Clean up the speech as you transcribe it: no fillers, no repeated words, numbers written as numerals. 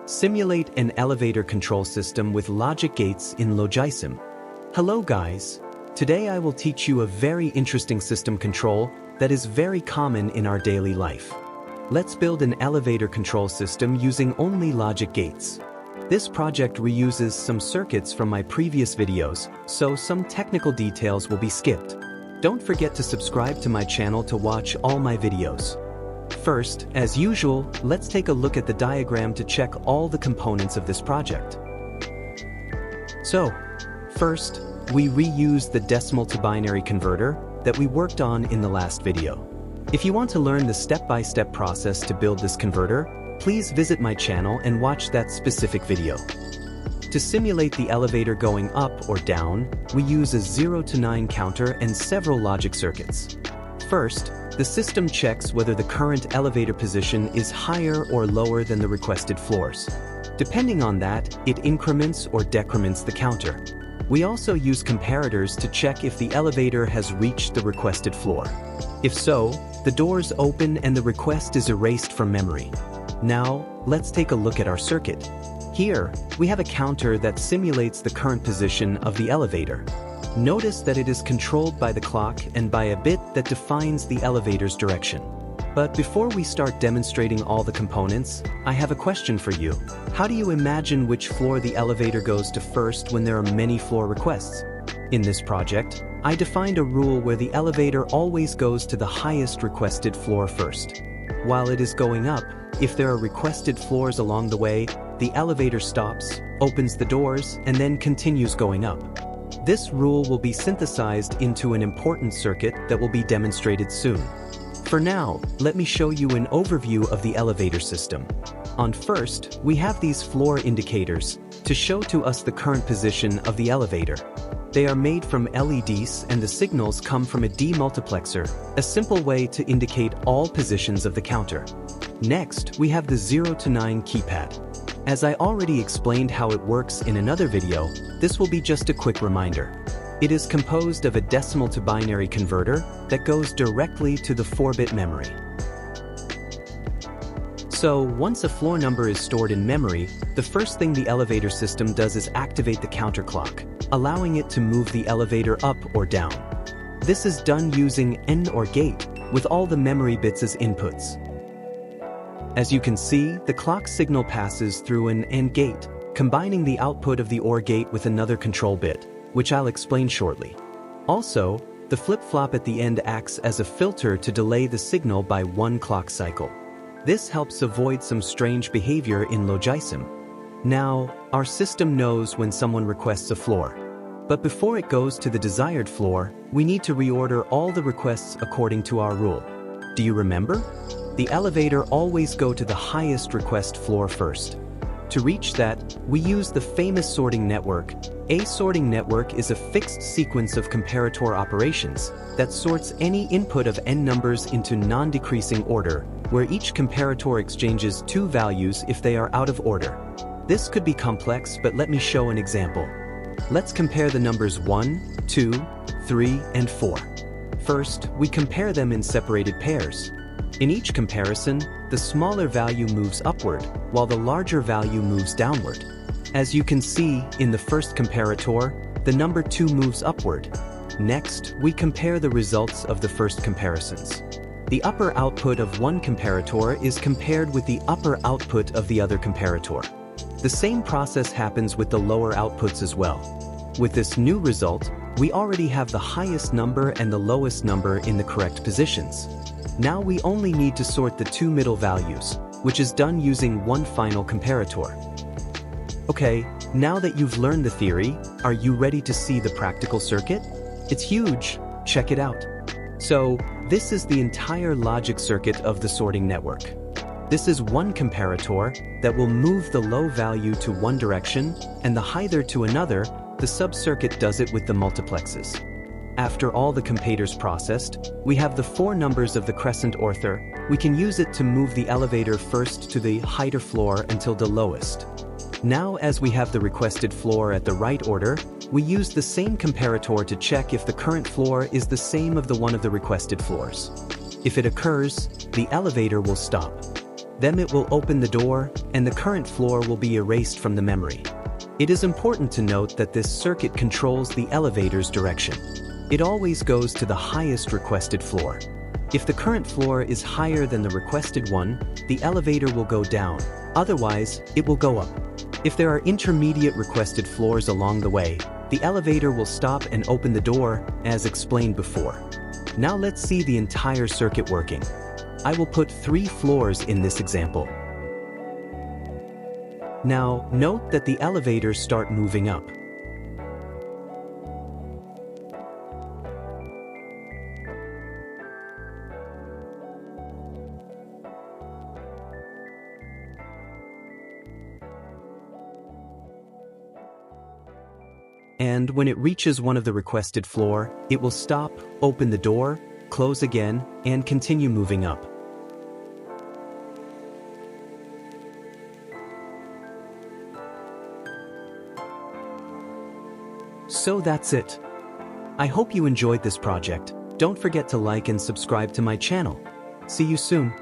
Simulate an elevator control system with logic gates in Logisim. Hello guys! Today I will teach you a very interesting system control that is very common in our daily life. Let's build an elevator control system using only logic gates. This project reuses some circuits from my previous videos, so some technical details will be skipped. Don't forget to subscribe to my channel to watch all my videos. First, as usual, let's take a look at the diagram to check all the components of this project. So, first, we reuse the decimal to binary converter that we worked on in the last video. If you want to learn the step-by-step process to build this converter, please visit my channel and watch that specific video. To simulate the elevator going up or down, we use a 0 to 9 counter and several logic circuits. First, the system checks whether the current elevator position is higher or lower than the requested floors. Depending on that, it increments or decrements the counter. We also use comparators to check if the elevator has reached the requested floor. If so, the doors open and the request is erased from memory. Now, let's take a look at our circuit. Here, we have a counter that simulates the current position of the elevator. Notice that it is controlled by the clock and by a bit that defines the elevator's direction. But before we start demonstrating all the components, I have a question for you. How do you imagine which floor the elevator goes to first when there are many floor requests? In this project, I defined a rule where the elevator always goes to the highest requested floor first. While it is going up, if there are requested floors along the way, the elevator stops, opens the doors, and then continues going up. This rule will be synthesized into an important circuit that will be demonstrated soon. For now, let me show you an overview of the elevator system. On first, we have these floor indicators to show to us the current position of the elevator. They are made from LEDs and the signals come from a demultiplexer, a simple way to indicate all positions of the counter. Next, we have the 0 to 9 keypad. As I already explained how it works in another video, this will be just a quick reminder. It is composed of a decimal to binary converter that goes directly to the 4-bit memory. So, once a floor number is stored in memory, the first thing the elevator system does is activate the counter clock, allowing it to move the elevator up or down. This is done using AND or gate, with all the memory bits as inputs. As you can see, the clock signal passes through an AND gate, combining the output of the OR gate with another control bit, which I'll explain shortly. Also, the flip-flop at the end acts as a filter to delay the signal by 1 clock cycle. This helps avoid some strange behavior in Logisim. Now, our system knows when someone requests a floor. But before it goes to the desired floor, we need to reorder all the requests according to our rule. Do you remember? The elevator always goes to the highest request floor first. To reach that, we use the famous sorting network. A sorting network is a fixed sequence of comparator operations that sorts any input of n numbers into non-decreasing order, where each comparator exchanges 2 values if they are out of order. This could be complex, but let me show an example. Let's compare the numbers 1, 2, 3, and 4. First, we compare them in separated pairs. In each comparison, the smaller value moves upward, while the larger value moves downward. As you can see, in the first comparator, the number 2 moves upward. Next, we compare the results of the first comparisons. The upper output of one comparator is compared with the upper output of the other comparator. The same process happens with the lower outputs as well. With this new result, we already have the highest number and the lowest number in the correct positions. Now we only need to sort the 2 middle values, which is done using one final comparator. Okay, now that you've learned the theory, are you ready to see the practical circuit? It's huge, check it out. So, this is the entire logic circuit of the sorting network. This is one comparator that will move the low value to one direction and the higher to another. The sub-circuit does it with the multiplexes. After all the compators processed, we have the 4 numbers of the crescent orther. We can use it to move the elevator first to the higher floor until the lowest. Now, as we have the requested floor at the right order, we use the same comparator to check if the current floor is the same of the one of the requested floors. If it occurs, the elevator will stop. Then it will open the door, and the current floor will be erased from the memory. It is important to note that this circuit controls the elevator's direction. It always goes to the highest requested floor. If the current floor is higher than the requested one, the elevator will go down. Otherwise, it will go up. If there are intermediate requested floors along the way, the elevator will stop and open the door, as explained before. Now let's see the entire circuit working. I will put 3 floors in this example. Now, note that the elevators start moving up. And when it reaches one of the requested floor, it will stop, open the door, close again, and continue moving up. So that's it. I hope you enjoyed this project. Don't forget to like and subscribe to my channel. See you soon.